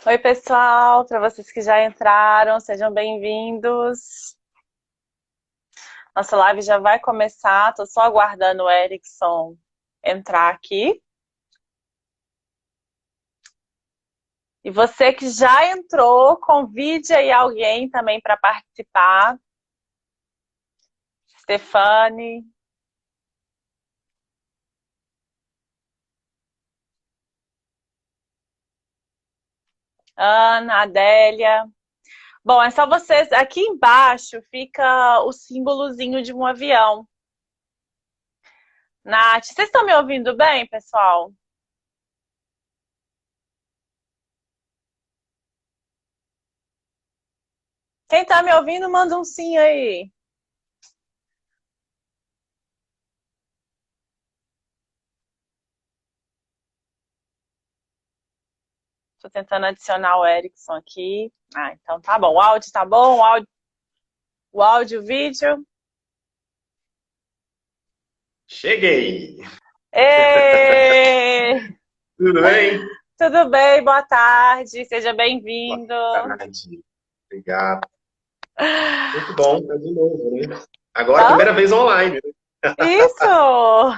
Oi, pessoal, para vocês que já entraram, sejam bem-vindos. Nossa live já vai começar, tô só aguardando o Erickson entrar aqui. E você que já entrou, convide aí alguém também para participar. Stefane, Ana, Adélia. Bom, é só vocês. Aqui embaixo fica o símbolozinho de um avião. Nath, vocês estão me ouvindo bem, pessoal? Quem tá me ouvindo, manda um sim aí. Tô tentando adicionar o Erickson aqui. Ah, então tá bom. O áudio tá bom? O áudio, o vídeo? Cheguei! Ê! Tudo bem? Tudo bem? Boa tarde. Seja Boa bem-vindo. tarde. Obrigado. Muito bom, tá de novo, né? Agora, Hã? primeira vez online, né? Isso!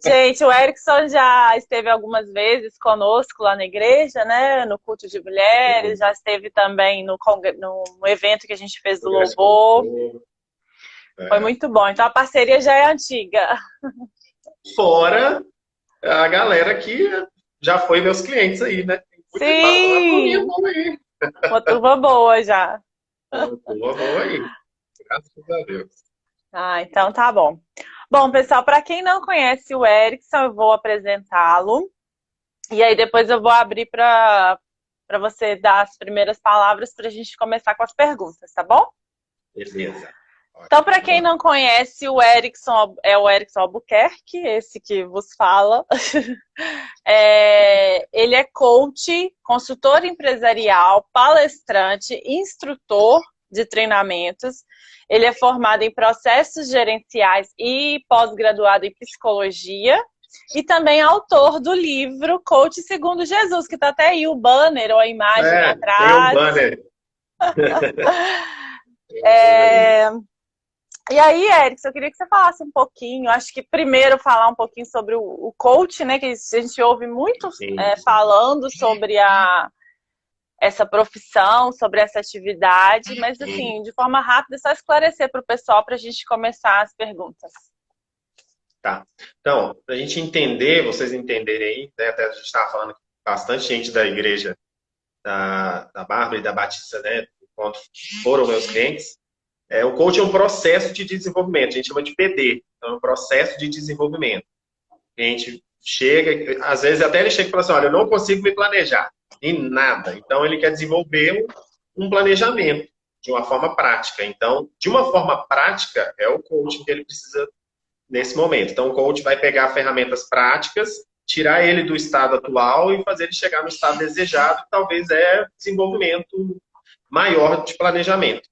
Gente, o Erickson já esteve algumas vezes conosco lá na igreja, né? No culto de mulheres, Sim, já esteve também no evento que a gente fez do Congresso Louvor. Produtor. Foi É. muito bom. Então a parceria já é antiga. Fora a galera que já foi meus clientes aí, né? Tem uma turminha Sim! boa aí. Uma turma boa já. Uma turma boa aí. Graças a Deus. Ah, então tá bom. Bom, pessoal, para quem não conhece o Erickson, eu vou apresentá-lo. E aí depois eu vou abrir para você dar as primeiras palavras para a gente começar com as perguntas, tá bom? Beleza. Então, Ótimo. para Vamos quem lá. não conhece, o Erickson é o Erickson Albuquerque, esse que vos fala. Ele é coach, consultor empresarial, palestrante, instrutor de treinamentos. Ele é formado em processos gerenciais e pós-graduado em psicologia. E também autor do livro Coach Segundo Jesus, que está até aí o banner ou a imagem Tem um atrás. banner. Tem um banner aí. É, E aí, Erickson, eu queria que você falasse um pouquinho, acho que primeiro falar um pouquinho sobre o coach, né? Que a gente ouve muito Sim, sim. falando sobre essa profissão, sobre essa atividade, mas Sim. assim, de forma rápida, só esclarecer para o pessoal para a gente começar as perguntas. Tá. Então, para a gente entender, vocês entenderem aí, né, até a gente estava falando que bastante gente da igreja da Bárbara e da Batista, né, enquanto foram meus clientes, o coaching é um processo de desenvolvimento, a gente chama de PD, então é um processo de desenvolvimento. A gente chega, às vezes até ele chega e fala assim, olha, eu não consigo me planejar em nada, então ele quer desenvolver um planejamento de uma forma prática. Então, de uma forma prática, é o coaching que ele precisa nesse momento. Então, o coach vai pegar ferramentas práticas, tirar ele do estado atual e fazer ele chegar no estado desejado, que talvez é desenvolvimento maior de planejamento.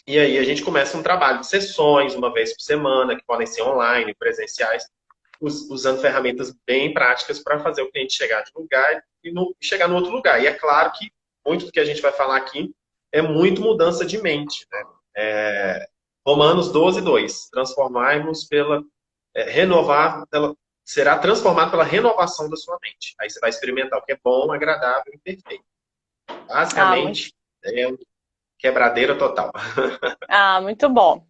E aí a gente começa um trabalho de sessões, uma vez por semana, que podem ser online, presenciais, usando ferramentas bem práticas para fazer o cliente chegar de um lugar e chegar no outro lugar. E é claro que muito do que a gente vai falar aqui é muito mudança de mente, né? Romanos 12:2, transformarmos pela renovar, será transformado pela renovação da sua mente. Aí você vai experimentar o que é bom, agradável e perfeito. Ah, muito, Basicamente, é quebradeira total. muito bom.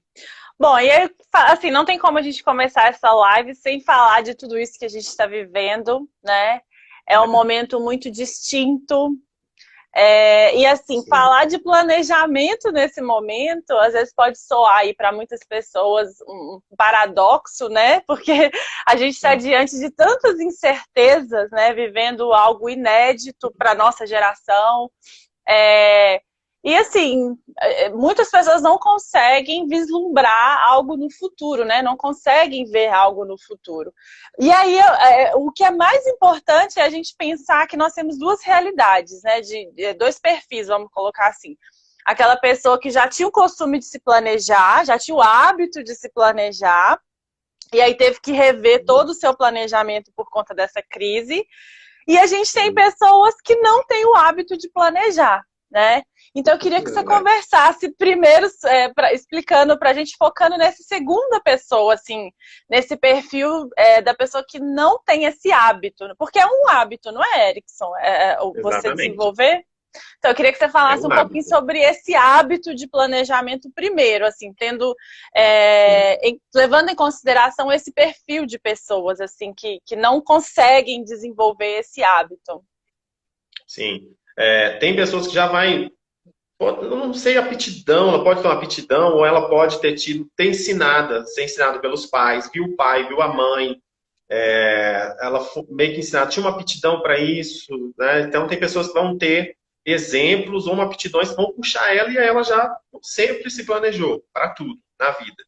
Bom, e aí, assim, não tem como a gente começar essa live sem falar de tudo isso que a gente está vivendo, né? É um momento muito distinto. E assim, Sim. falar de planejamento nesse momento, às vezes pode soar aí para muitas pessoas um paradoxo, né? Porque a gente está diante de tantas incertezas, né? Vivendo algo inédito para nossa geração. É, e assim, muitas pessoas não conseguem vislumbrar algo no futuro, né? Não conseguem ver algo no futuro. E aí, o que é mais importante é a gente pensar que nós temos duas realidades, né? De dois perfis, vamos colocar assim. Aquela pessoa que já tinha o costume de se planejar, já tinha o hábito de se planejar, e aí teve que rever todo o seu planejamento por conta dessa crise. E a gente tem pessoas que não têm o hábito de planejar, né? Então eu queria que você conversasse primeiro, explicando pra gente, focando nessa segunda pessoa, assim, nesse perfil da pessoa que não tem esse hábito. Porque é um hábito, não é, Erickson? Você desenvolver? Então, eu queria que você falasse um pouquinho sobre esse hábito de planejamento primeiro, assim, levando em consideração esse perfil de pessoas, assim, que não conseguem desenvolver esse hábito. Sim. Tem pessoas que já vai, não sei, aptidão, ela pode ter uma aptidão, ou ela pode ter ser ensinada pelos pais, viu o pai, viu a mãe, ela meio que ensinada, tinha uma aptidão para isso, né? Então, tem pessoas que vão ter exemplos ou uma aptidões que vão puxar ela e ela já sempre se planejou para tudo na vida.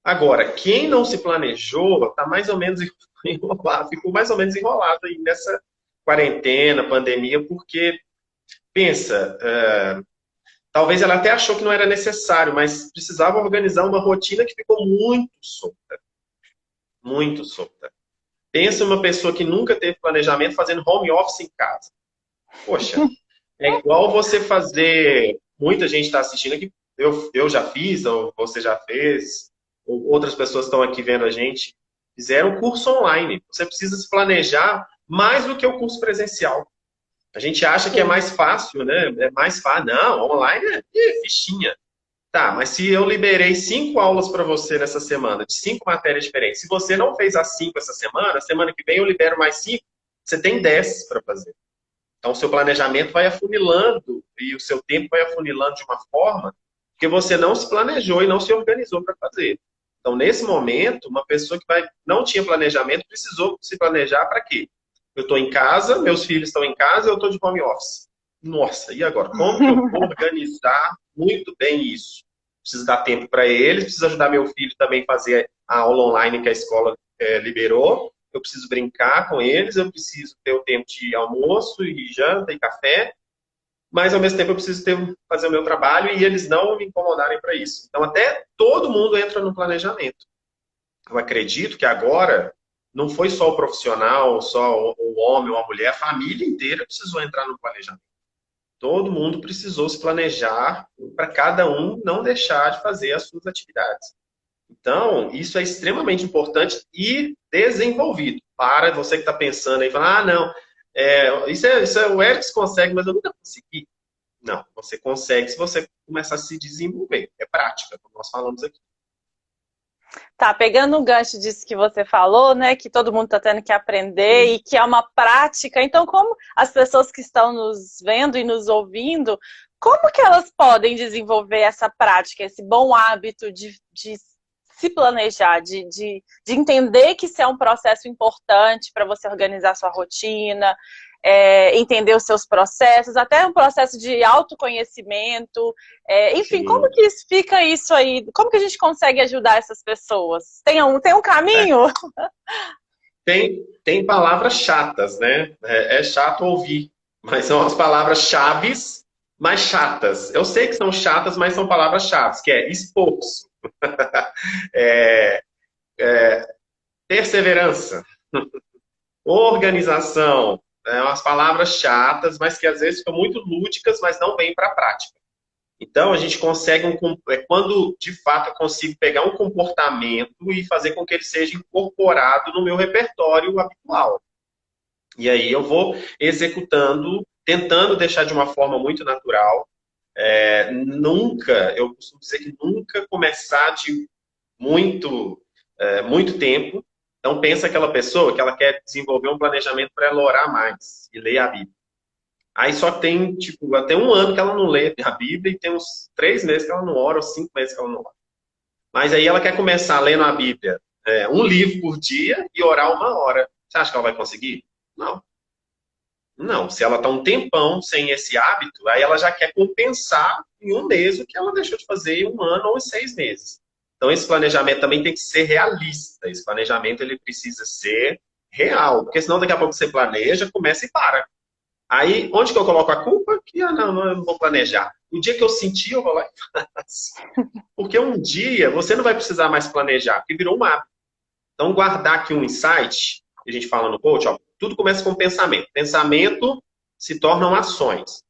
Agora, quem não se planejou está mais ou menos enrolado, ficou mais ou menos enrolado aí nessa quarentena, pandemia, porque pensa, talvez ela até achou que não era necessário, mas precisava organizar uma rotina que ficou muito solta. Muito solta. Pensa uma pessoa que nunca teve planejamento fazendo home office em casa. Poxa, é igual você fazer. Muita gente está assistindo aqui. Eu já fiz, ou você já fez, ou outras pessoas estão aqui vendo a gente. Fizeram curso online. Você precisa se planejar mais do que o curso presencial. A gente acha que é mais fácil, né? É mais fácil. Não, online é fichinha. Tá, mas se eu liberei 5 aulas para você nessa semana, de 5 matérias diferentes, se você não fez as 5 essa semana que vem eu libero mais 5, você tem 10 para fazer. Então, o seu planejamento vai afunilando e o seu tempo vai afunilando de uma forma que você não se planejou e não se organizou para fazer. Então, nesse momento, uma pessoa que não tinha planejamento precisou se planejar para quê? Eu estou em casa, meus filhos estão em casa, eu estou de home office. Nossa, e agora? Como que eu vou organizar muito bem isso? Preciso dar tempo para eles, preciso ajudar meu filho também a fazer a aula online que a escola liberou. Eu preciso brincar com eles, eu preciso ter o tempo de almoço e janta e café, mas ao mesmo tempo eu preciso fazer o meu trabalho e eles não me incomodarem para isso. Então até todo mundo entra no planejamento. Eu acredito que agora não foi só o profissional, só o homem ou a mulher, a família inteira precisou entrar no planejamento. Todo mundo precisou se planejar para cada um não deixar de fazer as suas atividades. Então, isso é extremamente importante e desenvolvido. Para você que está pensando aí, falando, não, isso é o Erickson consegue, mas eu nunca consegui. Não, você consegue se você começar a se desenvolver. É prática, como nós falamos aqui. Tá, pegando o gancho disso que você falou, né, que todo mundo está tendo que aprender e que é uma prática. Então, como as pessoas que estão nos vendo e nos ouvindo, como que elas podem desenvolver essa prática, esse bom hábito de se planejar, de entender que isso é um processo importante para você organizar sua rotina, entender os seus processos, até um processo de autoconhecimento, enfim, como que fica isso aí? Como que a gente consegue ajudar essas pessoas? Tem um caminho? Tem palavras chatas, né? É chato ouvir, mas são as palavras chaves, mais chatas. Eu sei que são chatas, mas são palavras chaves, que é esforço, perseverança, organização. Umas palavras chatas, mas que às vezes ficam muito lúdicas, mas não vêm para a prática. Então, a gente consegue, quando de fato eu consigo pegar um comportamento e fazer com que ele seja incorporado no meu repertório habitual. E aí eu vou executando, tentando deixar de uma forma muito natural. Eu costumo dizer que nunca começar de muito tempo. Então, pensa aquela pessoa que ela quer desenvolver um planejamento para ela orar mais e ler a Bíblia. Aí só tem, até 1 ano que ela não lê a Bíblia e tem uns 3 meses que ela não ora, ou 5 meses que ela não ora. Mas aí ela quer começar lendo a Bíblia, um livro por dia e orar 1 hora. Você acha que ela vai conseguir? Não. Não. Se ela está um tempão sem esse hábito, aí ela já quer compensar em 1 mês o que ela deixou de fazer em 1 ano ou em 6 meses. Então, esse planejamento também tem que ser realista. Esse planejamento ele precisa ser real. Porque senão, daqui a pouco você planeja, começa e para. Aí, onde que eu coloco a culpa? Que, eu não vou planejar. O dia que eu sentir, eu vou lá e faço. Porque um dia, você não vai precisar mais planejar, porque virou um hábito. Então, guardar aqui um insight, que a gente fala no coach, tudo começa com pensamento. Pensamento se tornam ações.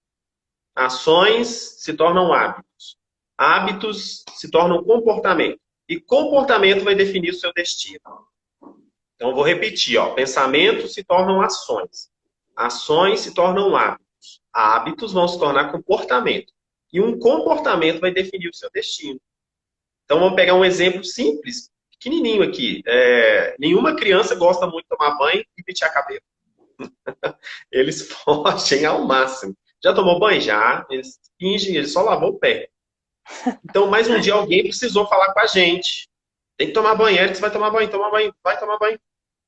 Ações se tornam hábitos. Hábitos se tornam comportamento. E comportamento vai definir o seu destino. Então, vou repetir, ó. Pensamentos se tornam ações. Ações se tornam hábitos. Hábitos vão se tornar comportamento. E um comportamento vai definir o seu destino. Então, vamos pegar um exemplo simples, pequenininho aqui. Nenhuma criança gosta muito de tomar banho e pentear cabelo. Eles fogem ao máximo. Já tomou banho? Já. Eles fingem, ele só lavou o pé. Então, mais um dia alguém precisou falar com a gente. Tem que tomar banho, Eric, você vai tomar banho, vai tomar banho.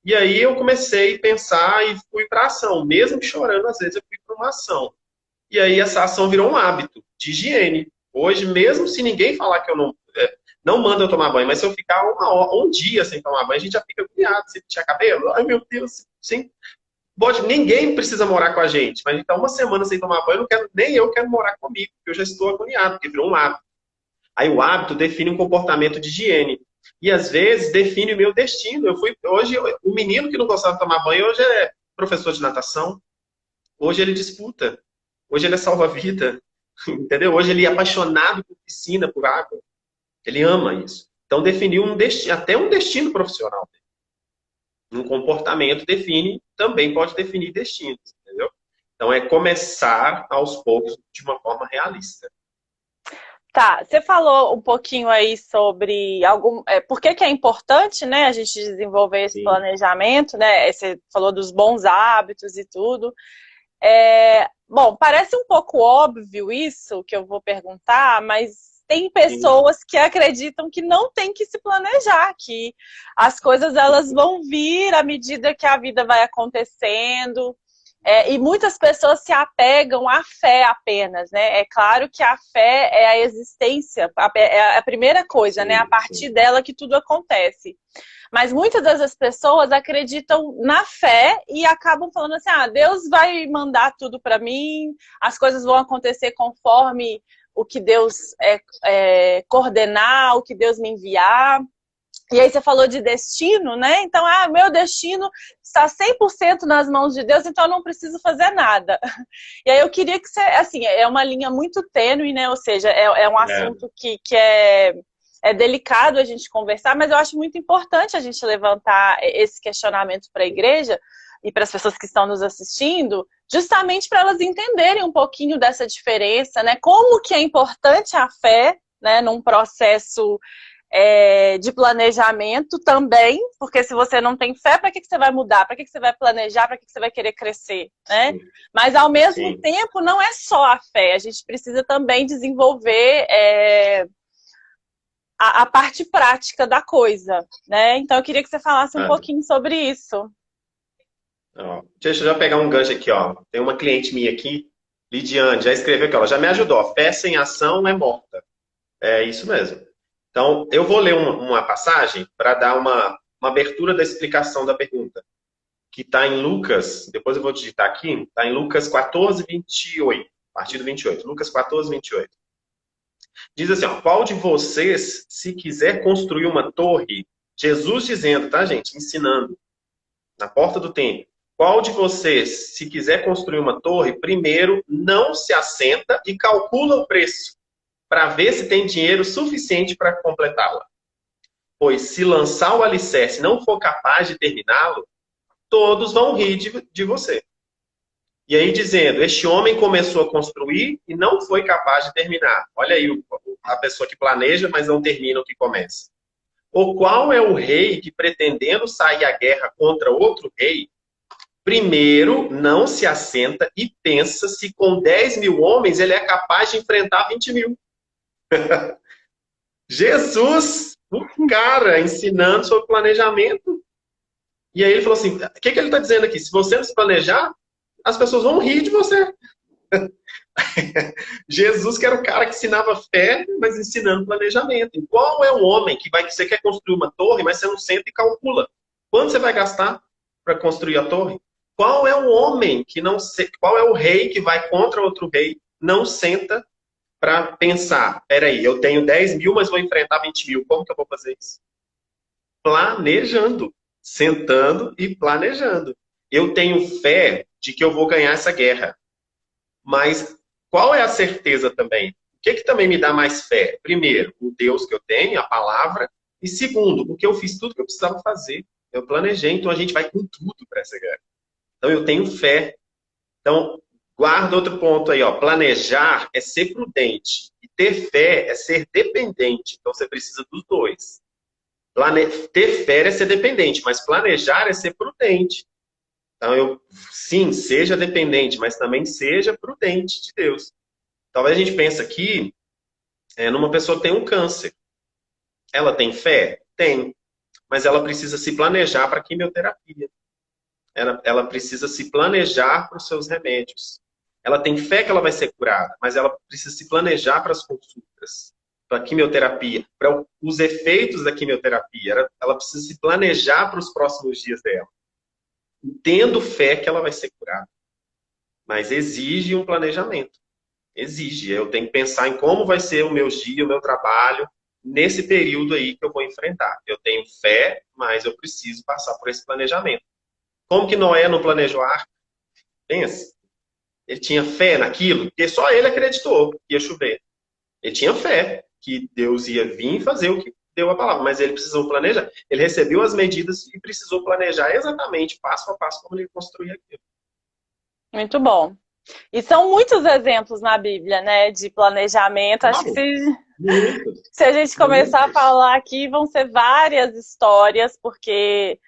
E aí eu comecei a pensar e fui para ação. Mesmo chorando, às vezes eu fui para uma ação. E aí essa ação virou um hábito de higiene. Hoje, mesmo se ninguém falar que eu não manda eu tomar banho, mas se eu ficar um dia sem tomar banho, a gente já fica agoniado. Se tinha cabelo, ai meu Deus, sim. Ninguém precisa morar com a gente, mas então uma semana sem tomar banho, nem eu quero morar comigo, porque eu já estou agoniado, porque virou um hábito. Aí o hábito define um comportamento de higiene. E às vezes define o meu destino. Hoje, o menino que não gostava de tomar banho, hoje é professor de natação. Hoje ele disputa. Hoje ele é salva-vida. Entendeu? Hoje ele é apaixonado por piscina, por água. Ele ama isso. Então definiu até um destino profissional. Um comportamento também pode definir destinos. Entendeu? Então é começar aos poucos de uma forma realista. Tá, você falou um pouquinho aí sobre por que é importante, né, a gente desenvolver esse planejamento, né? Você falou dos bons hábitos e tudo. Bom, parece um pouco óbvio isso que eu vou perguntar, mas tem pessoas que acreditam que não tem que se planejar, que as coisas elas vão vir à medida que a vida vai acontecendo. E muitas pessoas se apegam à fé apenas, né? É claro que a fé é a existência, é a primeira coisa, né? A partir dela que tudo acontece. Mas muitas das pessoas acreditam na fé e acabam falando assim, Deus vai mandar tudo para mim, as coisas vão acontecer conforme o que Deus coordenar, o que Deus me enviar. E aí você falou de destino, né? Então, meu destino está 100% nas mãos de Deus, então eu não preciso fazer nada. E aí eu queria que você, assim, é uma linha muito tênue, né? Ou seja, é um assunto que é delicado a gente conversar, mas eu acho muito importante a gente levantar esse questionamento para a igreja e para as pessoas que estão nos assistindo, justamente para elas entenderem um pouquinho dessa diferença, né? Como que é importante a fé, né? Num processo de planejamento também, porque se você não tem fé, para que você vai mudar? Para que você vai planejar? Para que você vai querer crescer? Né? Mas, ao mesmo tempo, não é só a fé. A gente precisa também desenvolver a parte prática da coisa. Né? Então, eu queria que você falasse um pouquinho sobre isso. Deixa eu já pegar um gancho aqui. Tem uma cliente minha aqui, Lidiane, já escreveu aqui. Ela já me ajudou. Fé sem ação é morta. É isso mesmo. Então, eu vou ler uma passagem para dar uma abertura da explicação da pergunta, que está em Lucas, depois eu vou digitar aqui, está em Lucas 14, 28, a partir do 28, Lucas 14, 28. Diz assim, qual de vocês, se quiser construir uma torre, Jesus dizendo, tá, gente, ensinando, na porta do templo, qual de vocês, se quiser construir uma torre, primeiro não se assenta e calcula o preço, para ver se tem dinheiro suficiente para completá-la. Pois se lançar o alicerce e não for capaz de terminá-lo, todos vão rir de você. E aí dizendo, este homem começou a construir e não foi capaz de terminar. Olha aí a pessoa que planeja, mas não termina o que começa. Ou qual é o rei que, pretendendo sair à guerra contra outro rei, primeiro não se assenta e pensa se com 10 mil homens ele é capaz de enfrentar 20 mil. Jesus, o cara, ensinando sobre planejamento. E aí ele falou assim, o que ele está dizendo aqui? Se você não se planejar, as pessoas vão rir de você. Jesus, que era o cara que ensinava fé, mas ensinando planejamento. E qual é o homem que você quer construir uma torre, mas você não senta e calcula? Quanto você vai gastar para construir a torre? Qual é o homem qual é o rei que vai contra outro rei, não senta para pensar, peraí, eu tenho 10 mil, mas vou enfrentar 20 mil. Como que eu vou fazer isso? Planejando. Sentando e planejando. eu tenho fé de que eu vou ganhar essa guerra. Mas qual é a certeza também? O que também me dá mais fé? Primeiro, o Deus que eu tenho, a palavra. E segundo, porque eu fiz tudo que eu precisava fazer. Eu planejei, então a gente vai com tudo para essa guerra. Então eu tenho fé. Então, guarda outro ponto aí, ó. Planejar é ser prudente. E ter fé é ser dependente. Então você precisa dos dois. Ter fé é ser dependente, mas planejar é ser prudente. Então, sim, seja dependente, mas também seja prudente de Deus. Talvez a gente pense aqui numa pessoa que tem um câncer. Ela tem fé? Tem. Mas ela precisa se planejar para a quimioterapia. Ela precisa se planejar para os seus remédios. Ela tem fé que ela vai ser curada, mas ela precisa se planejar para as consultas, para a quimioterapia, para os efeitos da quimioterapia. Ela precisa se planejar para os próximos dias dela. Tendo fé que ela vai ser curada. Mas exige um planejamento. Exige. Eu tenho que pensar em como vai ser o meu dia, o meu trabalho, nesse período aí que eu vou enfrentar. Eu tenho fé, mas eu preciso passar por esse planejamento. Como que Noé não planejou a arca? Pensa. Ele tinha fé naquilo, porque só ele acreditou que ia chover. Ele tinha fé que Deus ia vir e fazer o que deu a palavra, mas ele precisou planejar. Ele recebeu as medidas e precisou planejar exatamente, passo a passo, como ele construía aquilo. Muito bom. E são muitos exemplos na Bíblia, né, de planejamento. Acho que se a gente começar a falar aqui, vão ser várias histórias, porque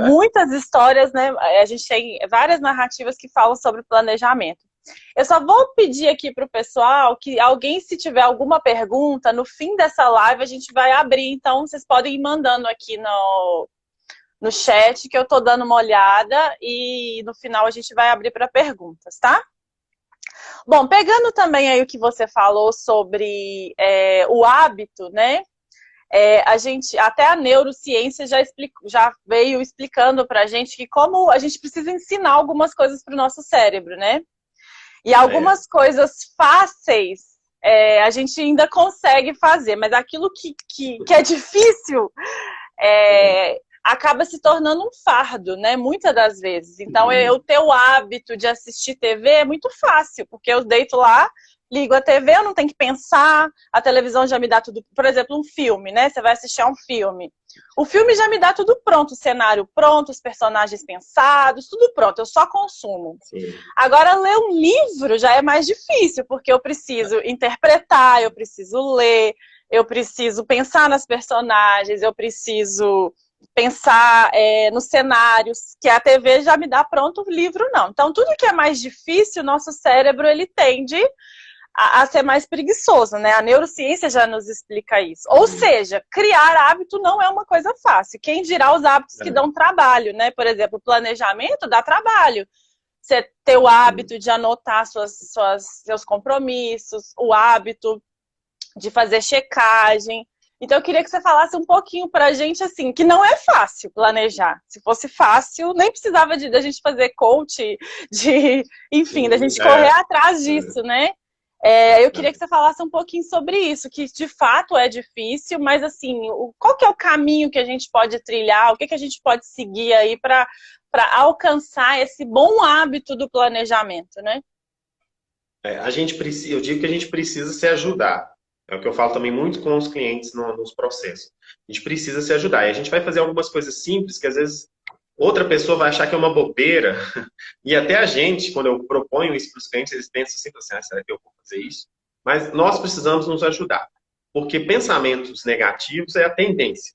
muitas histórias, né, a gente tem várias narrativas que falam sobre planejamento. Eu só vou pedir aqui para o pessoal que alguém, se tiver alguma pergunta, no fim dessa live a gente vai abrir, então vocês podem ir mandando aqui no chat, que eu tô dando uma olhada, e no final a gente vai abrir para perguntas, tá? Bom, pegando também aí o que você falou sobre o hábito, né? Até a neurociência já veio explicando pra gente que como a gente precisa ensinar algumas coisas pro nosso cérebro, né? E algumas coisas fáceis a gente ainda consegue fazer, mas aquilo que é difícil acaba se tornando um fardo, né? Muitas das vezes. Então, eu ter o hábito de assistir TV é muito fácil, porque eu deito lá, ligo a TV, eu não tenho que pensar, a televisão já me dá tudo. Por exemplo, um filme, né? Você vai assistir a um filme. O filme já me dá tudo pronto, o cenário pronto, os personagens pensados, tudo pronto, eu só consumo. Sim. Agora, ler um livro já é mais difícil, porque eu preciso interpretar, eu preciso ler, eu preciso pensar nas personagens, eu preciso pensar nos cenários, que a TV já me dá pronto, o livro não. Então, tudo que é mais difícil, o nosso cérebro, ele tende a ser mais preguiçoso, né? A neurociência já nos explica isso. Ou seja, criar hábito não é uma coisa fácil. Quem dirá os hábitos que dão trabalho, né? Por exemplo, o planejamento dá trabalho. Você ter o hábito de anotar seus compromissos, o hábito de fazer checagem. Então, eu queria que você falasse um pouquinho pra gente, assim, que não é fácil planejar. Se fosse fácil, nem precisava da gente fazer coach, enfim, da gente correr atrás disso, né? Eu queria que você falasse um pouquinho sobre isso, que de fato é difícil, mas assim, qual que é o caminho que a gente pode trilhar, o que a gente pode seguir aí para alcançar esse bom hábito do planejamento, né? Eu digo que a gente precisa se ajudar. É o que eu falo também muito com os clientes nos processos. A gente precisa se ajudar. E a gente vai fazer algumas coisas simples que às vezes outra pessoa vai achar que é uma bobeira. E até a gente, quando eu proponho isso para os clientes, eles pensam assim, será que eu vou fazer isso? Mas nós precisamos nos ajudar. Porque pensamentos negativos é a tendência.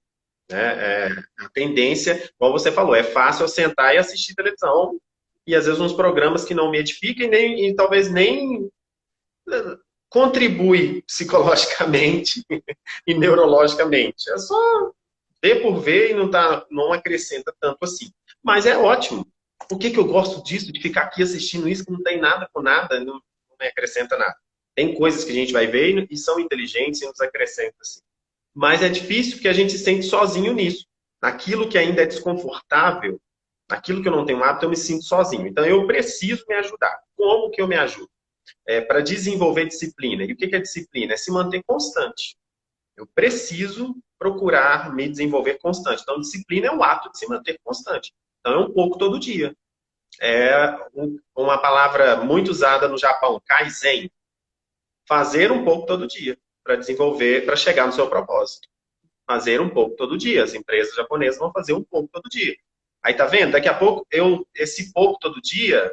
Né? A tendência, como você falou, é fácil eu sentar e assistir televisão. E às vezes uns programas que não me edificam e talvez nem contribui psicologicamente e neurologicamente. É só ver por ver e não acrescenta tanto assim. Mas é ótimo. Por que eu gosto disso, de ficar aqui assistindo isso que não tem nada com nada, não me acrescenta nada? Tem coisas que a gente vai ver e são inteligentes e nos acrescentam assim. Mas é difícil porque a gente se sente sozinho nisso. Naquilo que ainda é desconfortável, naquilo que eu não tenho hábito, eu me sinto sozinho. Então eu preciso me ajudar. Como que eu me ajudo? Para desenvolver disciplina. E o que é disciplina? É se manter constante. Eu preciso procurar me desenvolver constante. Então, disciplina é o ato de se manter constante. Então é um pouco todo dia. É uma palavra muito usada no Japão, Kaizen. Fazer um pouco todo dia para desenvolver, para chegar no seu propósito. Fazer um pouco todo dia. As empresas japonesas vão fazer um pouco todo dia. Aí tá vendo? Daqui a pouco, esse pouco todo dia,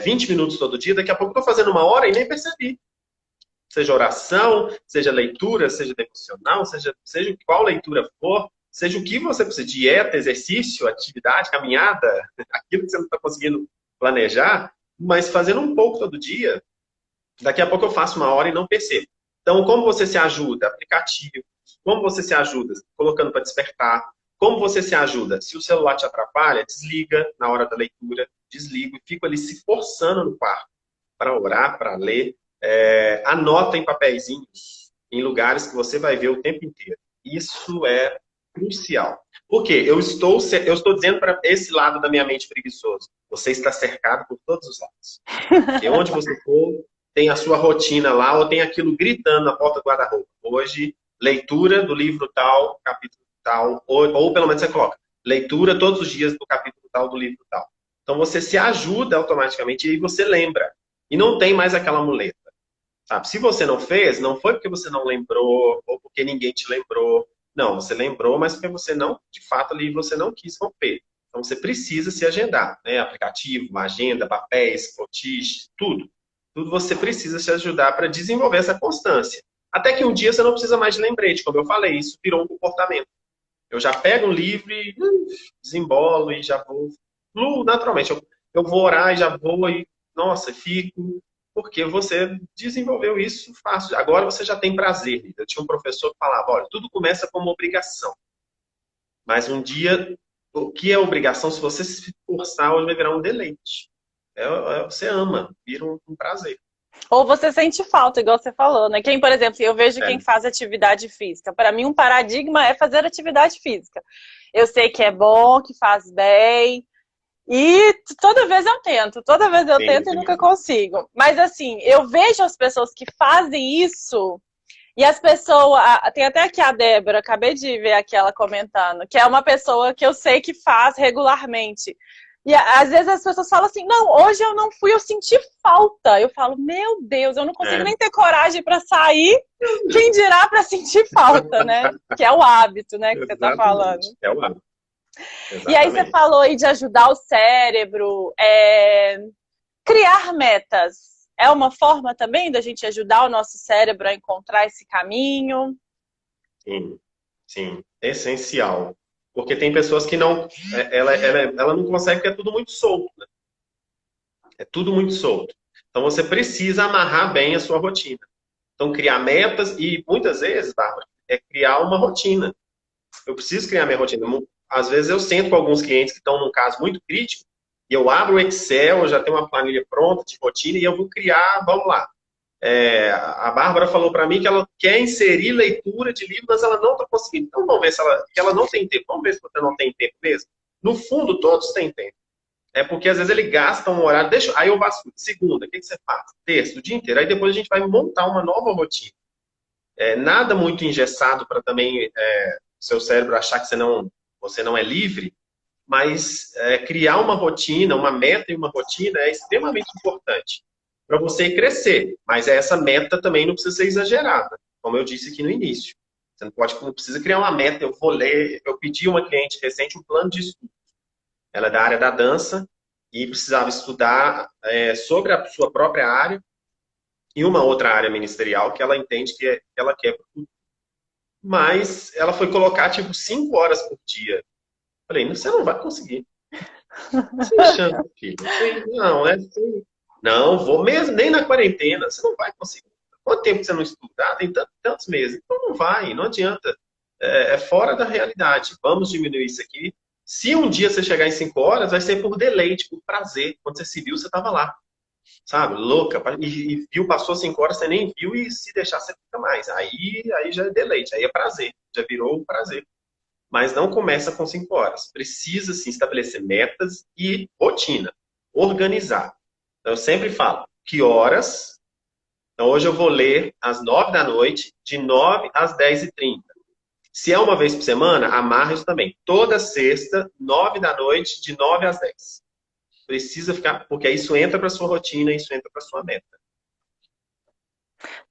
20 minutos todo dia, daqui a pouco eu tô fazendo 1 hora e nem percebi. Seja oração, seja leitura, seja devocional, seja qual leitura for, seja o que você precisa, dieta, exercício, atividade, caminhada, aquilo que você não está conseguindo planejar, mas fazendo um pouco todo dia, daqui a pouco eu faço 1 hora e não percebo. Então, como você se ajuda? Aplicativo. Como você se ajuda? Colocando para despertar. Como você se ajuda? Se o celular te atrapalha, desliga na hora da leitura, desliga e fica ali se forçando no quarto para orar, para ler. Anota em papeizinhos, em lugares que você vai ver o tempo inteiro. Isso é crucial. Por quê? Eu estou dizendo para esse lado da minha mente preguiçoso. Você está cercado por todos os lados. E onde você for, tem a sua rotina lá, ou tem aquilo gritando na porta do guarda-roupa. Hoje, leitura do livro tal, capítulo tal, ou pelo menos você coloca, leitura todos os dias do capítulo tal, do livro tal. Então você se ajuda automaticamente e aí você lembra. E não tem mais aquela muleta. Sabe? Se você não fez, não foi porque você não lembrou, ou porque ninguém te lembrou. Não, você lembrou, mas porque você não, de fato, ali você não quis romper. Então você precisa se agendar, né? Aplicativo, agenda, papéis, post-it, tudo. Tudo você precisa se ajudar para desenvolver essa constância. Até que um dia você não precisa mais de lembrete, como eu falei, isso virou um comportamento. Eu já pego um livro e desembolo e já vou. Naturalmente, eu vou orar e já vou e, nossa, fico. Porque você desenvolveu isso fácil. Agora você já tem prazer. Eu tinha um professor que falava, olha, tudo começa como obrigação. Mas um dia, o que é obrigação, se você se forçar, hoje vai virar um deleite. Você ama, vira um prazer. Ou você sente falta, igual você falou, né? Quem, por exemplo, eu vejo quem faz atividade física. Para mim, um paradigma é fazer atividade física. Eu sei que é bom, que faz bem. E toda vez eu tento e nunca consigo. Mas assim, eu vejo as pessoas que fazem isso e as pessoas... Tem até aqui a Débora, acabei de ver aqui ela comentando, que é uma pessoa que eu sei que faz regularmente. E às vezes as pessoas falam assim, não, hoje eu não fui, eu senti falta. Eu falo, meu Deus, eu não consigo nem ter coragem para sair, quem dirá para sentir falta, né? Que é o hábito, né, que você tá falando. É o hábito. Exatamente. E aí você falou aí de ajudar o cérebro, criar metas. É uma forma também da gente ajudar o nosso cérebro a encontrar esse caminho? Sim, essencial. Porque tem pessoas que não... Ela não consegue porque é tudo muito solto. Né? É tudo muito solto. Então você precisa amarrar bem a sua rotina. Então criar metas e muitas vezes, Bárbara, é criar uma rotina. Eu preciso criar minha rotina. Às vezes eu sento com alguns clientes que estão num caso muito crítico e eu abro o Excel, eu já tenho uma planilha pronta de rotina e eu vou criar, vamos lá. A Bárbara falou para mim que ela quer inserir leitura de livro, mas ela não está conseguindo. Então vamos ver se ela não tem tempo. Vamos ver se você não tem tempo mesmo. No fundo, todos têm tempo. É porque às vezes ele gasta um horário. Aí eu vasculho. Segunda, o que você faz? Terça, o dia inteiro. Aí depois a gente vai montar uma nova rotina. Nada muito engessado para também seu cérebro achar que você não é livre, mas criar uma rotina, uma meta e uma rotina é extremamente importante para você crescer. Mas essa meta também não precisa ser exagerada, como eu disse aqui no início. Você não precisa criar uma meta. Eu vou ler. Eu pedi uma cliente recente um plano de estudo. Ela é da área da dança e precisava estudar sobre a sua própria área e uma outra área ministerial que ela entende que ela quer para o futuro. Mas ela foi colocar, 5 horas por dia. Falei, você não vai conseguir. Você achando, filho? Não, não, vou mesmo, nem na quarentena. Você não vai conseguir. Quanto tempo você não estuda? Tem tantos meses. Então não vai, não adianta. É fora da realidade. Vamos diminuir isso aqui. Se um dia você chegar em 5 horas, vai ser por deleite, por prazer. Quando você se viu, você estava lá. Sabe? Louca. E viu, passou 5 horas, você nem viu e se deixar, você fica mais. Aí já é deleite, aí é prazer. Já virou um prazer. Mas não começa com 5 horas. Precisa, sim, estabelecer metas e rotina. Organizar. Então, eu sempre falo, que horas? Então, hoje eu vou ler às 9 da noite, de 9 às 10h30. Se é uma vez por semana, amarra isso também. Toda sexta, 9 da noite, de 9 às 10. Precisa ficar, porque isso entra para sua rotina, isso entra para sua meta.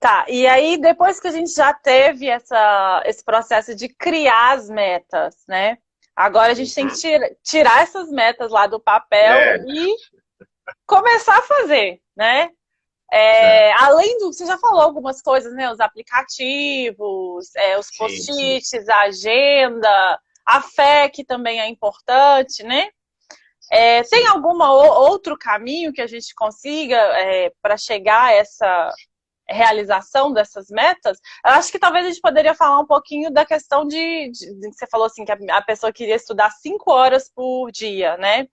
Tá, e aí depois que a gente já teve esse processo de criar as metas, né? Agora a gente tem que tirar essas metas lá do papel e começar a fazer, né? Além do que você já falou algumas coisas, né? Os aplicativos, os post-its, a agenda, a fé, que também é importante, né? Tem algum outro caminho que a gente consiga para chegar a essa realização dessas metas? Eu acho que talvez a gente poderia falar um pouquinho da questão de você falou assim, que a pessoa queria estudar 5 horas por dia, né?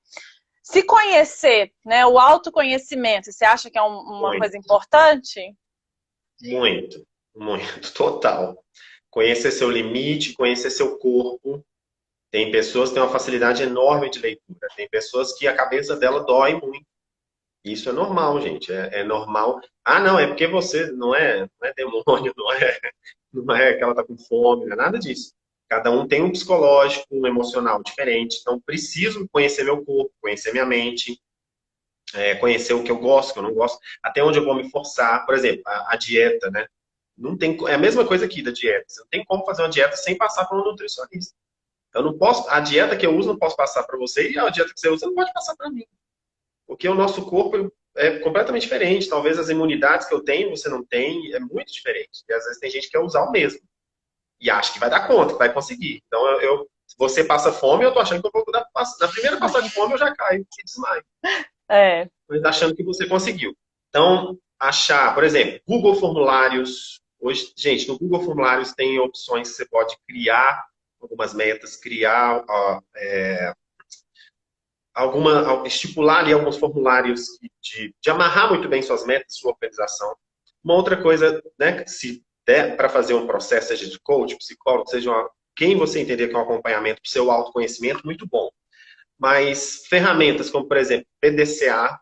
Se conhecer, né? O autoconhecimento, você acha que é uma coisa importante? Muito, muito, total. Conhecer seu limite, conhecer seu corpo. Tem pessoas que têm uma facilidade enorme de leitura. Tem pessoas que a cabeça dela dói muito. Isso é normal, gente. É normal. Ah, não, é porque você não é demônio, não é que ela tá com fome, não é nada disso. Cada um tem um psicológico, um emocional diferente. Então, preciso conhecer meu corpo, conhecer minha mente, conhecer o que eu gosto, o que eu não gosto, até onde eu vou me forçar. Por exemplo, a dieta, né? Não tem, é a mesma coisa aqui da dieta. Você não tem como fazer uma dieta sem passar por um nutricionista. Eu não posso, a dieta que eu uso não posso passar para você e a dieta que você usa não pode passar para mim. Porque o nosso corpo é completamente diferente. Talvez as imunidades que eu tenho, você não tem, é muito diferente. E às vezes tem gente que quer usar o mesmo. E acha que vai dar conta, que vai conseguir. Então, se você passa fome, eu tô achando que eu vou dar. Na primeira passada de fome, eu já caio e desmaio. Mas achando que você conseguiu. Então, achar, por exemplo, Google Formulários. Hoje, gente, no Google Formulários tem opções que você pode criar algumas metas, criar estipular ali alguns formulários de amarrar muito bem suas metas, sua organização. Uma outra coisa, né, se der para fazer um processo, seja de coach, psicólogo, seja quem você entender que é um acompanhamento para o seu autoconhecimento, muito bom. Mas ferramentas como, por exemplo, PDCA,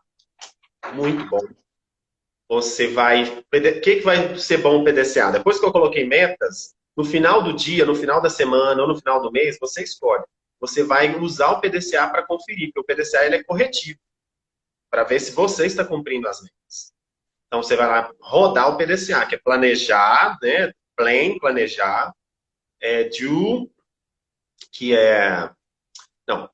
muito bom. Você vai... O que vai ser bom o PDCA? Depois que eu coloquei metas, no final do dia, no final da semana ou no final do mês, você escolhe. Você vai usar o PDCA para conferir, porque o PDCA ele é corretivo, para ver se você está cumprindo as metas. Então, você vai lá rodar o PDCA, que é planejar, né? Planejar. Do, que é... Não,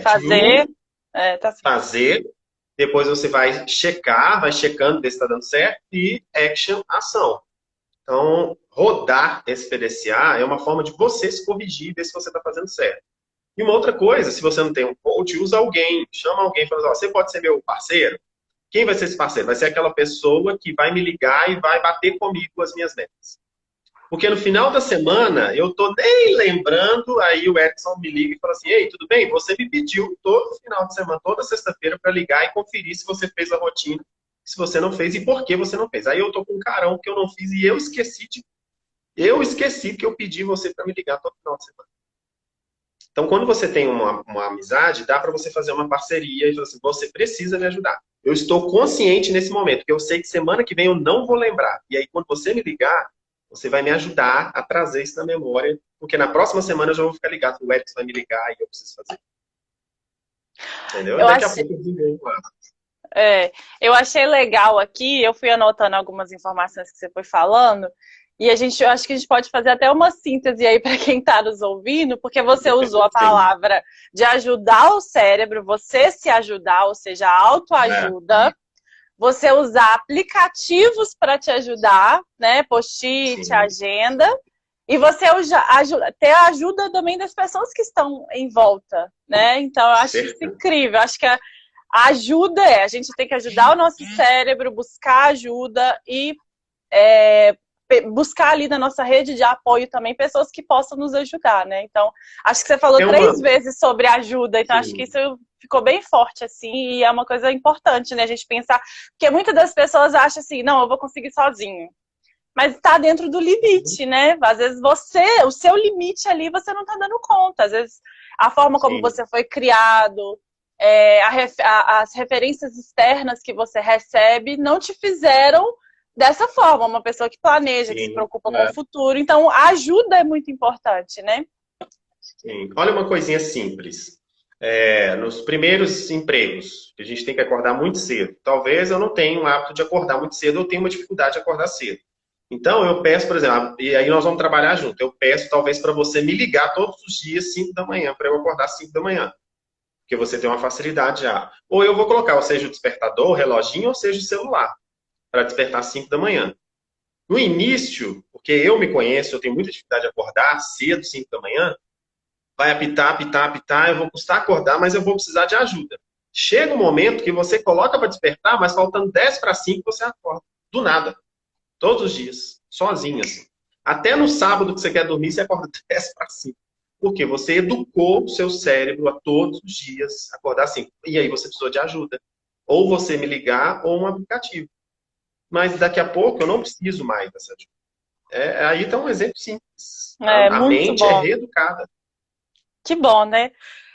fazer. Do, fazer. Depois você vai checar, vai checando, ver se está dando certo. E action, ação. Então, rodar esse PDCA é uma forma de você se corrigir, ver se você está fazendo certo. E uma outra coisa, se você não tem um coach, usa alguém, chama alguém e fala, você pode ser meu parceiro? Quem vai ser esse parceiro? Vai ser aquela pessoa que vai me ligar e vai bater comigo as minhas metas. Porque no final da semana, eu tô nem lembrando, aí o Edson me liga e fala assim, ei, tudo bem? Você me pediu todo final de semana, toda sexta-feira, para ligar e conferir se você fez a rotina, se você não fez e por que você não fez. Aí eu tô com um carão que eu não fiz e eu esqueci que eu pedi você para me ligar todo final de semana. Então, quando você tem uma amizade, dá para você fazer uma parceria e falar assim, você precisa me ajudar. Eu estou consciente nesse momento, porque eu sei que semana que vem eu não vou lembrar. E aí, quando você me ligar, você vai me ajudar a trazer isso na memória, porque na próxima semana eu já vou ficar ligado, o Edson vai me ligar e eu preciso fazer. Entendeu? Daqui a pouco eu desenvolvo lá. Eu achei legal aqui, eu fui anotando algumas informações que você foi falando, e eu acho que a gente pode fazer até uma síntese aí para quem está nos ouvindo, porque você usou a palavra de ajudar o cérebro, você se ajudar, ou seja, autoajuda, você usar aplicativos para te ajudar, né? Post-it, agenda, e você ter a ajuda também das pessoas que estão em volta, né? Então, eu acho isso incrível, acho que a ajuda a gente tem que ajudar o nosso cérebro, buscar ajuda e buscar ali na nossa rede de apoio também pessoas que possam nos ajudar, né? Então, acho que você falou 3 vezes sobre ajuda, então acho que isso ficou bem forte, assim, e é uma coisa importante, né? A gente pensar, porque muitas das pessoas acham assim, não, eu vou conseguir sozinho. Mas está dentro do limite, né? Às vezes o seu limite ali, você não está dando conta. Às vezes, a forma como você foi criado, as referências externas que você recebe não te fizeram dessa forma, uma pessoa que planeja, que se Sim, preocupa com o futuro. Então, a ajuda é muito importante, né? sim. Olha uma coisinha simples. Nos primeiros empregos, a gente tem que acordar muito cedo. Talvez eu não tenha o hábito de acordar muito cedo, eu tenho uma dificuldade de acordar cedo. Então, eu peço, por exemplo, e aí nós vamos trabalhar junto. Eu peço, talvez, para você me ligar todos os dias, 5 da manhã, para eu acordar 5 da manhã. Porque você tem uma facilidade já. Ou eu vou colocar, ou seja, o despertador, o reloginho, ou seja, o celular, para despertar 5 da manhã. No início, porque eu me conheço, eu tenho muita dificuldade de acordar cedo, 5 da manhã, vai apitar, apitar, apitar, eu vou custar acordar, mas eu vou precisar de ajuda. Chega um momento que você coloca para despertar, mas faltando 10 para 5 você acorda. Do nada. Todos os dias. Sozinho, assim. Até no sábado que você quer dormir, você acorda 10 para 5. Porque você educou o seu cérebro a todos os dias acordar assim. E aí você precisou de ajuda. Ou você me ligar, ou um aplicativo. Mas daqui a pouco eu não preciso mais dessa ajuda. Aí está um exemplo simples. É A muito mente é bom. reeducada. Que bom, né?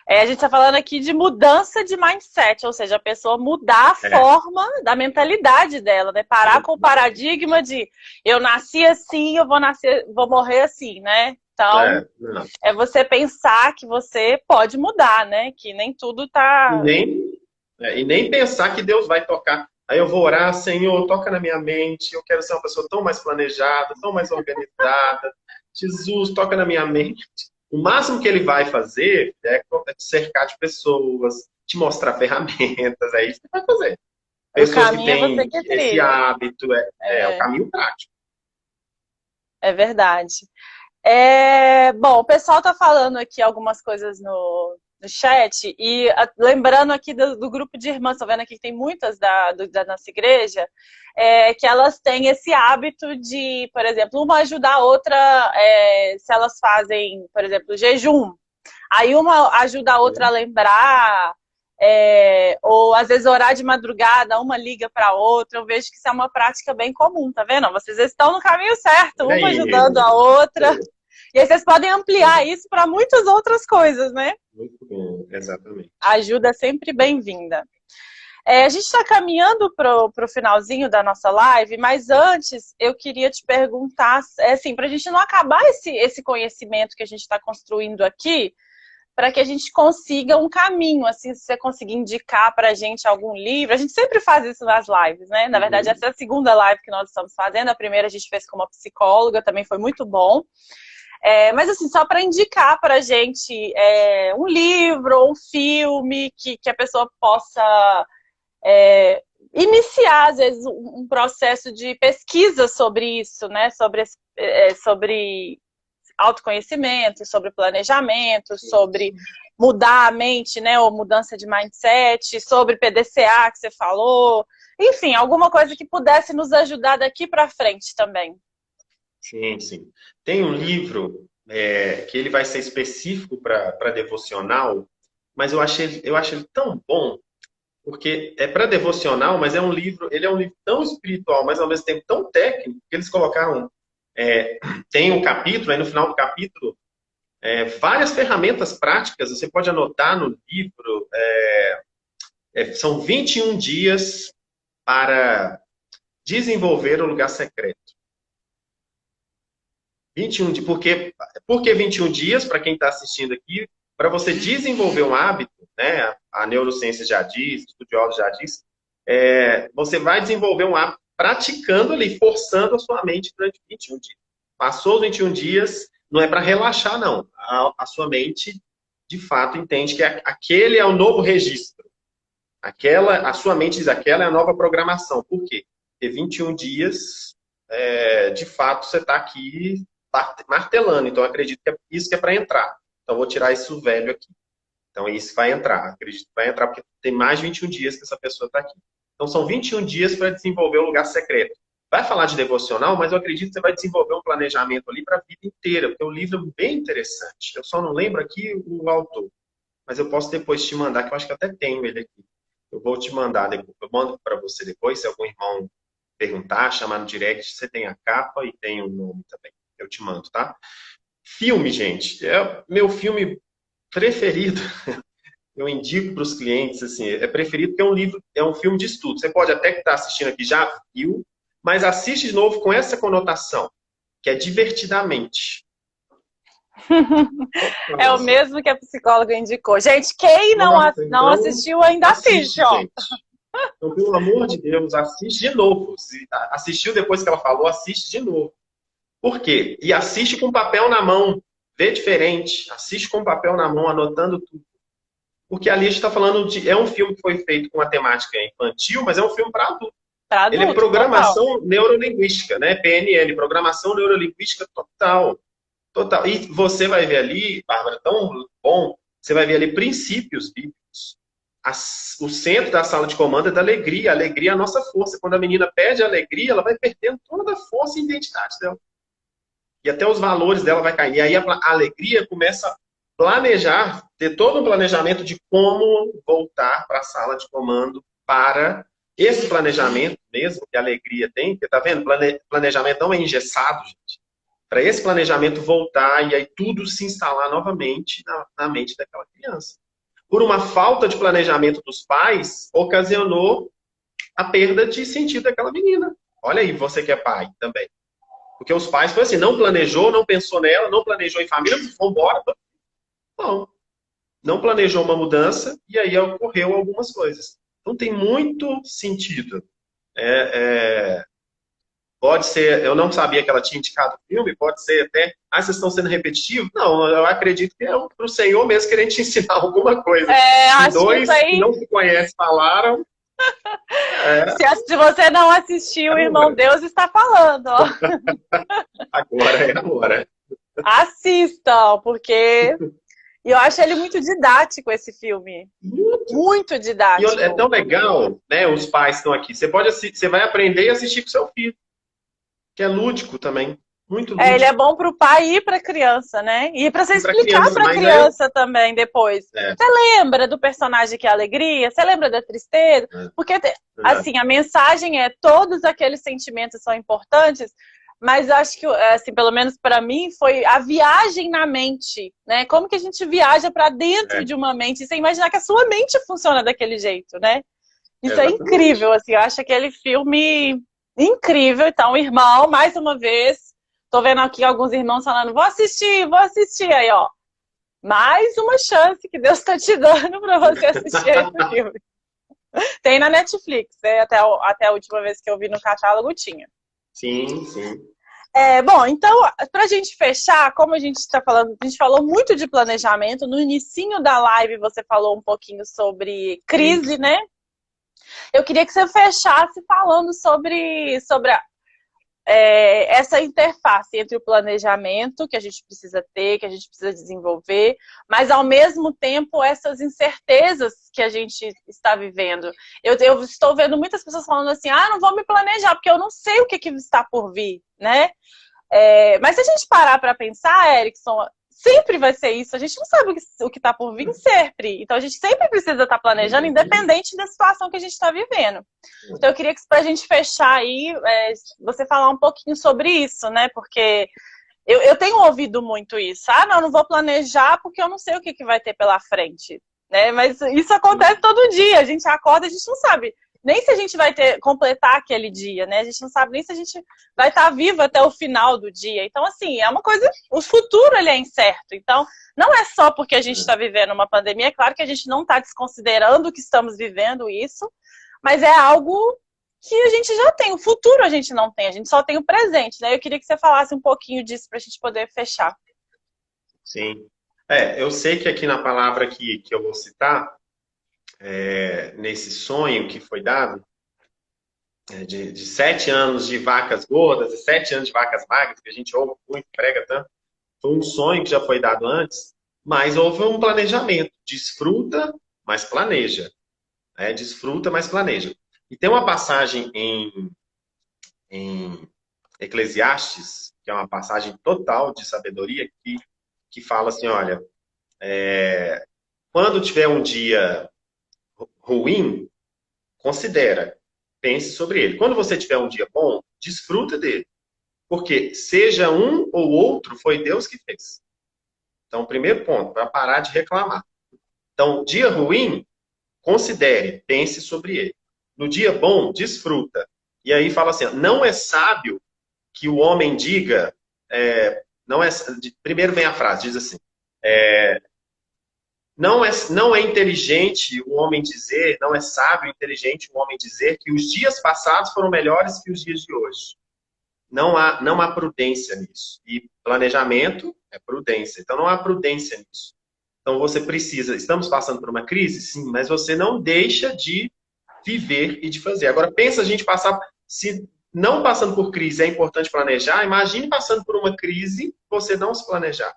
A gente está falando aqui de mudança de mindset, ou seja, a pessoa mudar a É. forma da mentalidade dela, né? Parar com o paradigma de eu nasci assim, eu vou morrer assim, né? Então, Não. é você pensar que você pode mudar, né? Que nem tudo E tá. nem pensar que Deus vai tocar. Aí eu vou orar, Senhor, toca na minha mente. Eu quero ser uma pessoa tão mais planejada, tão mais organizada. Jesus, toca na minha mente. O máximo que ele vai fazer é te cercar de pessoas, te mostrar ferramentas. É isso que ele vai fazer. O Pessoas que caminho é você têm que esse trilha. hábito, é o É, caminho prático. é verdade. Bom, o pessoal tá falando aqui algumas coisas no chat e lembrando aqui do grupo de irmãs, tô vendo aqui que tem muitas da nossa igreja, que elas têm esse hábito de, por exemplo, uma ajudar a outra se elas fazem, por exemplo, jejum. Aí uma ajuda a outra a lembrar, ou às vezes orar de madrugada, uma liga para a outra. Eu vejo que isso é uma prática bem comum, tá vendo? Vocês estão no caminho certo, E uma aí, ajudando a outra. E aí vocês podem ampliar isso para muitas outras coisas, né? muito bom, exatamente. A ajuda é sempre bem-vinda. A gente está caminhando para o finalzinho da nossa live, mas antes eu queria te perguntar, assim, para a gente não acabar esse conhecimento que a gente está construindo aqui, para que a gente consiga um caminho, assim, se você conseguir indicar para a gente algum livro. A gente sempre faz isso nas lives, né? Na verdade, essa é a segunda live que nós estamos fazendo. A primeira a gente fez com uma psicóloga, também foi muito bom. Mas assim, só para indicar para a gente um livro ou um filme que a pessoa possa iniciar, às vezes, um processo de pesquisa sobre isso, né? Sobre autoconhecimento, sobre planejamento, sobre mudar a mente, né? Ou mudança de mindset, sobre PDCA que você falou. Enfim, alguma coisa que pudesse nos ajudar daqui para frente também. Sim, sim. Tem um livro que ele vai ser específico para devocional, mas eu acho ele tão bom, porque é para devocional, mas ele é um livro tão espiritual, mas ao mesmo tempo tão técnico, que eles colocaram, tem um capítulo, aí no final do capítulo, várias ferramentas práticas, você pode anotar no livro, são 21 dias para desenvolver o lugar secreto. 21 dias. Por que 21 dias, para quem está assistindo aqui, para você desenvolver um hábito, né? A neurociência já diz, estudiosos já diz, você vai desenvolver um hábito praticando ali, forçando a sua mente durante 21 dias. Passou os 21 dias, não é para relaxar, não. A sua mente, de fato, entende que aquele é o novo registro. A sua mente diz, aquela é a nova programação. Por quê? Porque 21 dias, de fato, você está aqui martelando. Então, eu acredito que isso que é para entrar. Então, eu vou tirar isso velho aqui. Então, isso vai entrar. Acredito que vai entrar, porque tem mais de 21 dias que essa pessoa está aqui. Então, são 21 dias para desenvolver o lugar secreto. Vai falar de devocional, mas eu acredito que você vai desenvolver um planejamento ali para a vida inteira, porque o livro é bem interessante. Eu só não lembro aqui o autor. Mas eu posso depois te mandar, que eu acho que até tenho ele aqui. Eu vou te mandar depois. Eu mando para você depois, se algum irmão perguntar, chamar no direct, você tem a capa e tem o nome também. Eu te mando, tá? Filme, gente, é meu filme preferido. Eu indico para os clientes, assim, é preferido porque é um livro, é um filme de estudo. Você pode até que está assistindo aqui já viu, mas assiste de novo com essa conotação, que é divertidamente. É o mesmo que a psicóloga indicou. Gente, quem Nossa, não então, assistiu ainda assiste, assiste, ó. gente. Então, pelo amor de Deus, assiste de novo. Se assistiu depois que ela falou, assiste de novo. Por quê? E assiste com papel na mão. Vê diferente. Assiste com papel na mão, anotando tudo. Porque ali a gente está falando de... É um filme que foi feito com uma temática infantil, mas é um filme para adulto. Para Ele é adulto, programação total. neurolinguística, né? PNL, programação neurolinguística total. Total. E você vai ver ali, Bárbara, tão bom, você vai ver ali princípios bíblicos. O centro da sala de comando é da alegria. A alegria é a nossa força. Quando a menina perde a alegria, ela vai perdendo toda a força e identidade dela. E até os valores dela vai cair. E aí a alegria começa a planejar, ter todo um planejamento de como voltar para a sala de comando para esse planejamento mesmo que a alegria tem. Porque, tá vendo? Planejamento não é engessado, gente. Para esse planejamento voltar e aí tudo se instalar novamente na mente daquela criança. Por uma falta de planejamento dos pais, ocasionou a perda de sentido daquela menina. Olha aí, você que é pai também. Porque os pais foi assim, não planejou, não pensou nela, não planejou em família, vão embora. Não planejou uma mudança e aí ocorreu algumas coisas. Então tem muito sentido. Pode ser, eu não sabia que ela tinha indicado o filme, pode ser até, vocês estão sendo repetitivos? Não, eu acredito que é para o Senhor mesmo querendo te ensinar alguma coisa. Se Acho que isso dois que aí, não se conhecem falaram, se você não assistiu, o Irmão agora. Deus está falando, ó. Agora é agora. Assistam, porque eu acho ele muito didático, esse filme. Muito E é didático. tão legal, né? Os pais estão aqui. Você pode você vai aprender e assistir com seu filho, que é lúdico também, muito Ele é lúdico. bom para o pai e para a criança, né? E para você E para explicar criança, para a mas é, criança também depois. é, Você lembra do personagem que é a alegria? Você lembra da tristeza? é Porque, verdade. assim, a mensagem é todos aqueles sentimentos são importantes, mas eu acho que, assim, pelo menos para mim, foi a viagem na mente, né? Como que a gente viaja para dentro É, de uma mente sem imaginar que a sua mente funciona daquele jeito, né? Isso é exatamente. incrível, assim, eu acho aquele filme incrível. Então, irmão, mais uma vez, tô vendo aqui alguns irmãos falando, vou assistir. Aí, ó, mais uma chance que Deus tá te dando para você assistir esse filme. Tem na Netflix, né? Até a última vez que eu vi no catálogo tinha. Sim, sim. Bom, então, pra gente fechar, como a gente está falando, a gente falou muito de planejamento. No inicinho da live você falou um pouquinho sobre crise, Isso. né? Eu queria que você fechasse falando sobre essa interface entre o planejamento que a gente precisa ter, que a gente precisa desenvolver, mas ao mesmo tempo essas incertezas que a gente está vivendo. Eu estou vendo muitas pessoas falando assim, não vou me planejar, porque eu não sei o que está por vir, né? Mas se a gente parar para pensar, Erickson, sempre vai ser isso. A gente não sabe o que está por vir sempre. Então a gente sempre precisa estar planejando, independente da situação que a gente está vivendo. Então eu queria que, para a gente fechar aí, você falar um pouquinho sobre isso, né? Porque eu tenho ouvido muito isso. Não vou planejar porque eu não sei o que vai ter pela frente. Né? Mas isso acontece todo dia. A gente acorda, a gente não sabe nem se a gente vai completar aquele dia, né? A gente não sabe nem se a gente vai estar vivo até o final do dia. Então, assim, é uma coisa... O futuro, ele é incerto. Então, não é só porque a gente está vivendo uma pandemia. É claro que a gente não está desconsiderando que estamos vivendo isso, mas é algo que a gente já tem. O futuro a gente não tem, a gente só tem o presente, né? Eu queria que você falasse um pouquinho disso para a gente poder fechar. Sim. Eu sei que aqui na palavra que eu vou citar, nesse sonho que foi dado, de 7 anos de vacas gordas e 7 anos de vacas magras, que a gente ouve muito, prega tanto, foi um sonho que já foi dado antes, mas houve um planejamento. Desfruta, mas planeja. Desfruta, mas planeja. E tem uma passagem em Eclesiastes, que é uma passagem total de sabedoria, que fala assim, olha, quando tiver um dia ruim, considera, pense sobre ele. Quando você tiver um dia bom, desfruta dele. Porque seja um ou outro, foi Deus que fez. Então, primeiro ponto, para parar de reclamar. Então, dia ruim, considere, pense sobre ele. No dia bom, desfruta. E aí fala assim, ó, não é sábio que o homem diga, não é, primeiro vem a frase, diz assim, não é inteligente o homem dizer, não é sábio e inteligente o homem dizer que os dias passados foram melhores que os dias de hoje. Não há prudência nisso. E planejamento é prudência. Então não há prudência nisso. Então você precisa, estamos passando por uma crise? Sim, mas você não deixa de viver e de fazer. Agora pensa a gente passar, se não passando por crise é importante planejar, imagine passando por uma crise você não se planejar.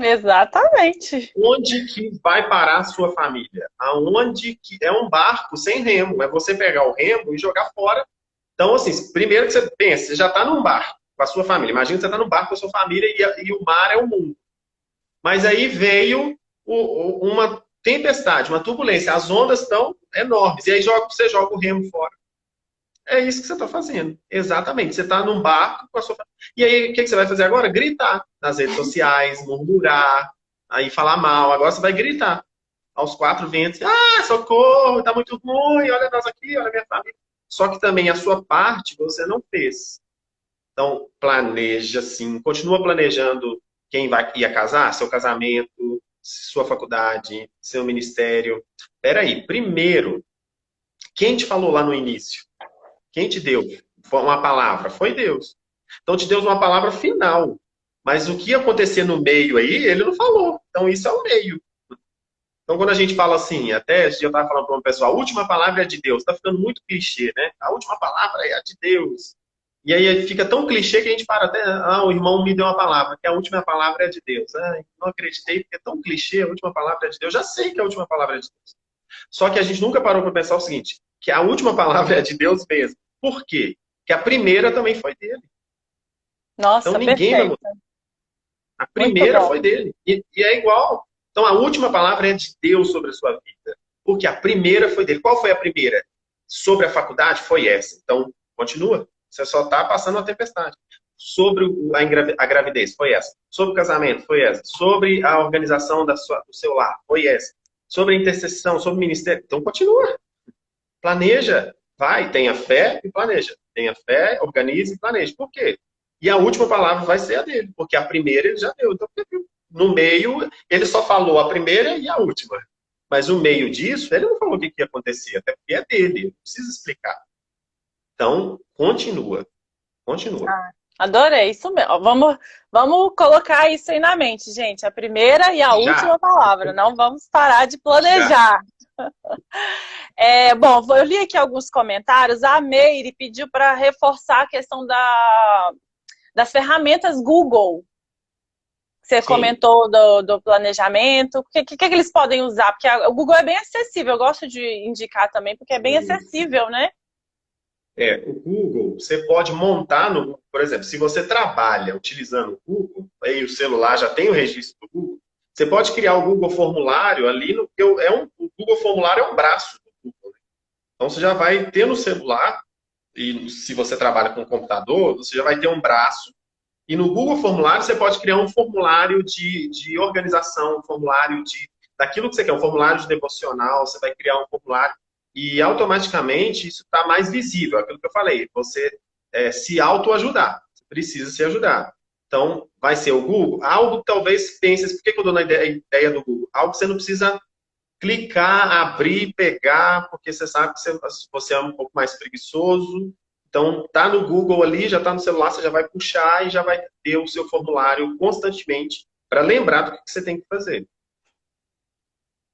Exatamente. Onde que vai parar a sua família? Aonde que é um barco sem remo? É você pegar o remo e jogar fora. Então, assim, primeiro que você pensa, você já está num barco com a sua família. Imagina que você está num barco com a sua família e o mar é o mundo. Mas aí veio uma tempestade, uma turbulência. As ondas estão enormes. E aí você joga o remo fora. É isso que você está fazendo. Exatamente. Você está num barco com a sua família. E aí, o que você vai fazer agora? Gritar nas redes sociais, murmurar, aí falar mal. Agora você vai gritar aos quatro ventos. Ah, socorro, está muito ruim. Olha nós aqui, olha minha família. Só que também a sua parte você não fez. Então, planeja, sim. Continua planejando quem ia casar, seu casamento, sua faculdade, seu ministério. Peraí, primeiro, quem te falou lá no início? Quem te deu uma palavra? Foi Deus. Então, te deu uma palavra final. Mas o que ia acontecer no meio aí, ele não falou. Então, isso é o meio. Então, quando a gente fala assim, até esse dia eu estava falando para uma pessoa, a última palavra é de Deus. Está ficando muito clichê, né? A última palavra é a de Deus. E aí fica tão clichê que a gente para até, o irmão me deu uma palavra, que a última palavra é de Deus. Não acreditei, porque é tão clichê, a última palavra é de Deus. Já sei que a última palavra é de Deus. Só que a gente nunca parou para pensar o seguinte, que a última palavra é de Deus mesmo. Por quê? Porque a primeira também foi dele. Nossa, então ninguém vai mudar. A primeira foi dele. E é igual. Então a última palavra é de Deus sobre a sua vida. Porque a primeira foi dele. Qual foi a primeira? Sobre a faculdade? Foi essa. Então, continua. Você só está passando a tempestade. Sobre a gravidez? Foi essa. Sobre o casamento? Foi essa. Sobre a organização do seu lar? Foi essa. Sobre a intercessão? Sobre o ministério? Então, continua. Planeja. Vai, tenha fé e planeja. Tenha fé, organize e planeje. Por quê? E a última palavra vai ser a dele, porque a primeira ele já deu. Então, no meio, ele só falou a primeira e a última. Mas no meio disso, ele não falou o que ia acontecer, até porque é dele, ele não precisa explicar. Então, continua. Continua. Adorei, isso mesmo. Vamos colocar isso aí na mente, gente. A primeira e a última palavra. Não vamos parar de planejar. Bom, eu li aqui alguns comentários. A Meire pediu para reforçar a questão das ferramentas Google. Você comentou do planejamento. O que eles podem usar? Porque o Google é bem acessível. Eu gosto de indicar também, porque é bem acessível, né? O Google, você pode montar no... Por exemplo, se você trabalha utilizando o Google, aí o celular já tem o registro do Google, você pode criar o Google Formulário ali, o Google Formulário é um braço do Google. Né? Então, você já vai ter no celular, e se você trabalha com computador, você já vai ter um braço. E no Google Formulário, você pode criar um formulário de organização, um formulário daquilo que você quer, um formulário de devocional, você vai criar um formulário e automaticamente isso está mais visível, aquilo que eu falei, você se autoajudar, você precisa se ajudar. Então, vai ser o Google, algo talvez pense, por que eu dou na ideia do Google? Algo que você não precisa clicar, abrir, pegar, porque você sabe que você é um pouco mais preguiçoso. Então, tá no Google ali, já tá no celular, você já vai puxar e já vai ter o seu formulário constantemente para lembrar do que você tem que fazer.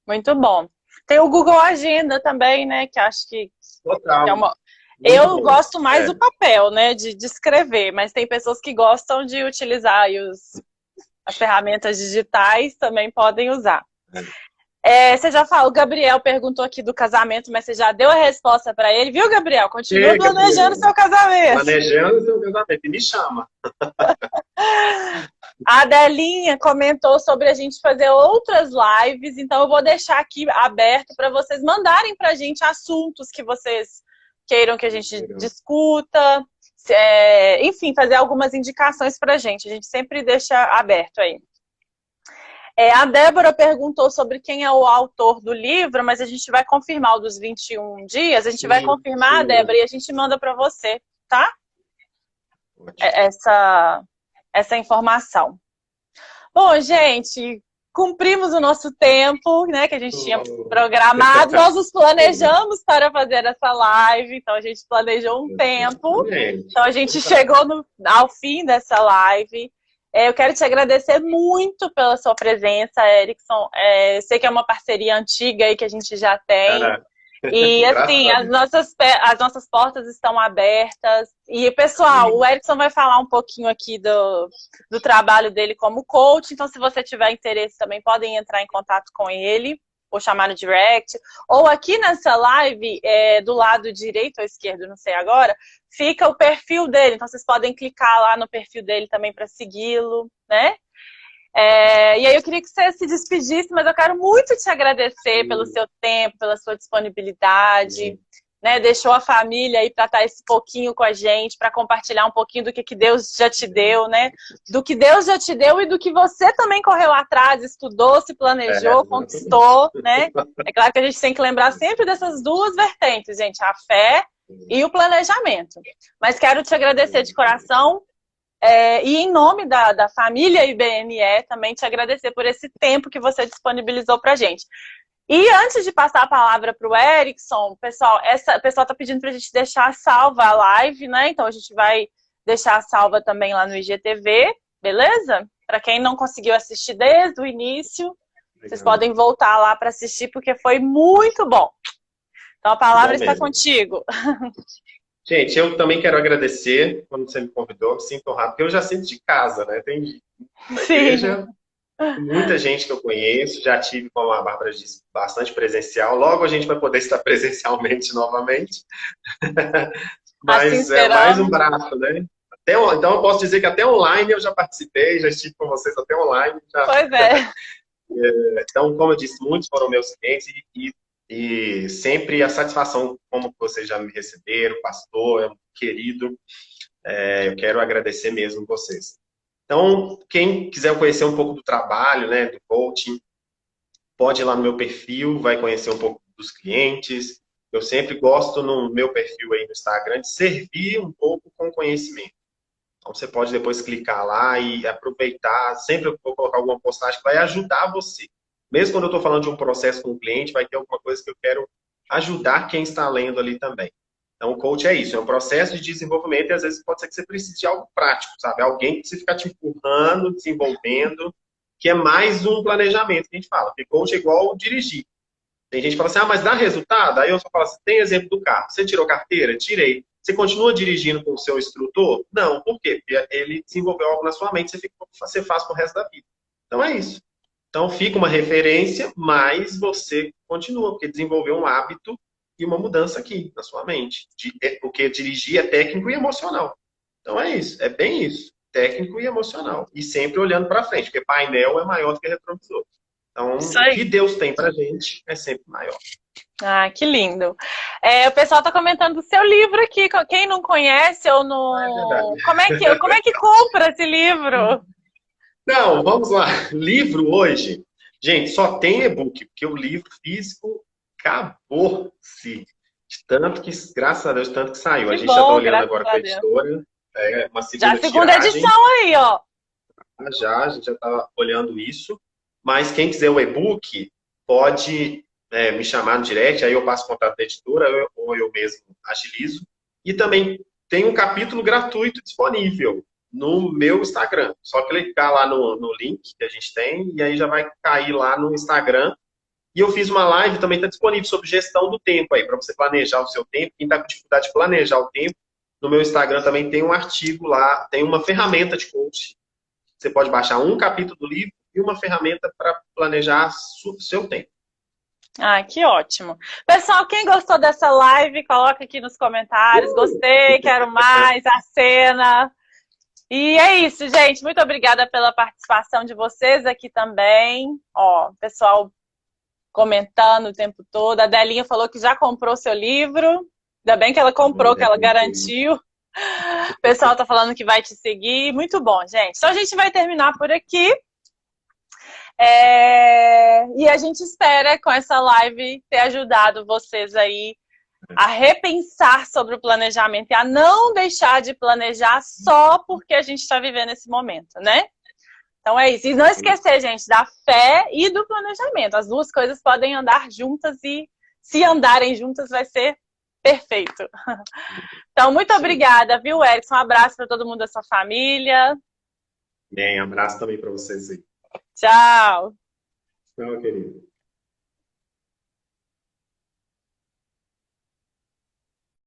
Muito bom. Tem o Google Agenda também, né? Que acho que Total. É uma... Eu gosto mais do papel, né? De escrever, mas tem pessoas que gostam de utilizar e as ferramentas digitais também podem usar. Você já falou, o Gabriel perguntou aqui do casamento, mas você já deu a resposta para ele, viu, Gabriel? Continua planejando seu casamento. Planejando seu casamento, e me chama. A Adelinha comentou sobre a gente fazer outras lives, então eu vou deixar aqui aberto para vocês mandarem para a gente assuntos que vocês queiram que a gente discuta, enfim, fazer algumas indicações para a gente sempre deixa aberto aí. A Débora perguntou sobre quem é o autor do livro, mas a gente vai confirmar o dos 21 dias. A gente vai confirmar, Débora, e a gente manda para você. tá? Essa informação. Bom, gente, cumprimos o nosso tempo, né, que a gente tinha programado. Nós nos planejamos para fazer essa live, então a gente planejou um tempo. Então a gente chegou ao fim dessa live. Eu quero te agradecer muito pela sua presença, Erickson. Sei que é uma parceria antiga aí que a gente já tem. E assim, as nossas portas estão abertas. E, pessoal, o Erickson vai falar um pouquinho aqui do trabalho dele como coach. Então, se você tiver interesse, também podem entrar em contato com ele, ou chamar no direct. Ou aqui nessa live, do lado direito ou esquerdo, não sei agora, fica o perfil dele. Então, vocês podem clicar lá no perfil dele também para segui-lo, né? E aí eu queria que você se despedisse, mas eu quero muito te agradecer pelo seu tempo, pela sua disponibilidade, né? Deixou a família aí para estar esse pouquinho com a gente, para compartilhar um pouquinho do que Deus já te deu, né? Do que Deus já te deu e do que você também correu atrás, estudou, se planejou, conquistou, né? É claro que a gente tem que lembrar sempre dessas duas vertentes, gente, a fé e o planejamento. Mas quero te agradecer de coração. E em nome da família IBME, também te agradecer por esse tempo que você disponibilizou para a gente. E antes de passar a palavra para o Erickson, pessoal, o pessoal está pedindo para a gente deixar salva a live, né? Então a gente vai deixar salva também lá no IGTV, beleza? Para quem não conseguiu assistir desde o início, vocês podem voltar lá para assistir, porque foi muito bom. Então a palavra está contigo. Gente, eu também quero agradecer quando você me convidou, me sinto honrado, porque eu já sinto de casa, né? Tem na igreja, muita gente que eu conheço, já tive, como a Bárbara disse, bastante presencial. Logo a gente vai poder estar presencialmente novamente. Mas é mais um braço, né? Então eu posso dizer que até online eu já participei, já estive com vocês até online. Pois é. Então, como eu disse, muitos foram meus clientes e sempre a satisfação como vocês já me receberam, pastor, é um querido, eu quero agradecer mesmo vocês. Então, quem quiser conhecer um pouco do trabalho, né, do coaching, pode ir lá no meu perfil, vai conhecer um pouco dos clientes. Eu sempre gosto no meu perfil aí no Instagram de servir um pouco com conhecimento. Então, você pode depois clicar lá e aproveitar. Sempre eu vou colocar alguma postagem que vai ajudar você. Mesmo quando eu estou falando de um processo com o cliente, vai ter alguma coisa que eu quero ajudar quem está lendo ali também. Então, o coach é isso, é um processo de desenvolvimento e às vezes pode ser que você precise de algo prático, sabe? Alguém que você fica te empurrando, desenvolvendo, que é mais um planejamento que a gente fala. Porque coach é igual dirigir. Tem gente que fala assim, mas dá resultado? Aí eu só falo assim, tem exemplo do carro. Você tirou carteira? Tirei. Você continua dirigindo com o seu instrutor? Não. Por quê? Porque ele desenvolveu algo na sua mente, você faz pro resto da vida. Então é isso. Então fica uma referência, mas você continua, porque desenvolveu um hábito e uma mudança aqui na sua mente. Porque dirigir é técnico e emocional. Então é isso, é bem isso. Técnico e emocional. E sempre olhando para frente, porque painel é maior do que retrovisor. Então, o que Deus tem pra gente é sempre maior. Ah, que lindo. O pessoal está comentando do seu livro aqui. Quem não conhece ou não... Como é que compra esse livro? Não, vamos lá. Livro hoje, gente, só tem e-book, porque o livro físico acabou-se. Tanto que, graças a Deus, tanto que saiu. A gente já está olhando agora com a editora. Uma segunda já a segunda tiragem. Edição aí, ó. A gente já está olhando isso. Mas quem quiser o e-book, pode me chamar no direct, aí eu passo o contato da editora, ou eu mesmo agilizo. E também tem um capítulo gratuito disponível no meu Instagram. Só clicar lá no link que a gente tem, e aí já vai cair lá no Instagram. E eu fiz uma live, também está disponível, sobre gestão do tempo aí, para você planejar o seu tempo. Quem está com dificuldade de planejar o tempo, no meu Instagram também tem um artigo lá, tem uma ferramenta de coach. Você pode baixar um capítulo do livro e uma ferramenta para planejar o seu tempo. Ah, que ótimo. Pessoal, quem gostou dessa live, coloca aqui nos comentários. Gostei, quero mais, a cena. E é isso, gente. Muito obrigada pela participação de vocês aqui também. Ó, pessoal comentando o tempo todo. A Delinha falou que já comprou seu livro. Ainda bem que ela comprou, que ela garantiu. O pessoal tá falando que vai te seguir. Muito bom, gente. Então a gente vai terminar por aqui. E a gente espera com essa live ter ajudado vocês aí a repensar sobre o planejamento e a não deixar de planejar só porque a gente está vivendo esse momento, né? Então é isso. E não esquecer, gente, da fé e do planejamento. As duas coisas podem andar juntas e se andarem juntas vai ser perfeito. Então, muito obrigada, viu, Erickson? Um abraço para todo mundo da sua família. Bem, abraço também para vocês aí. Tchau. Tchau, querido.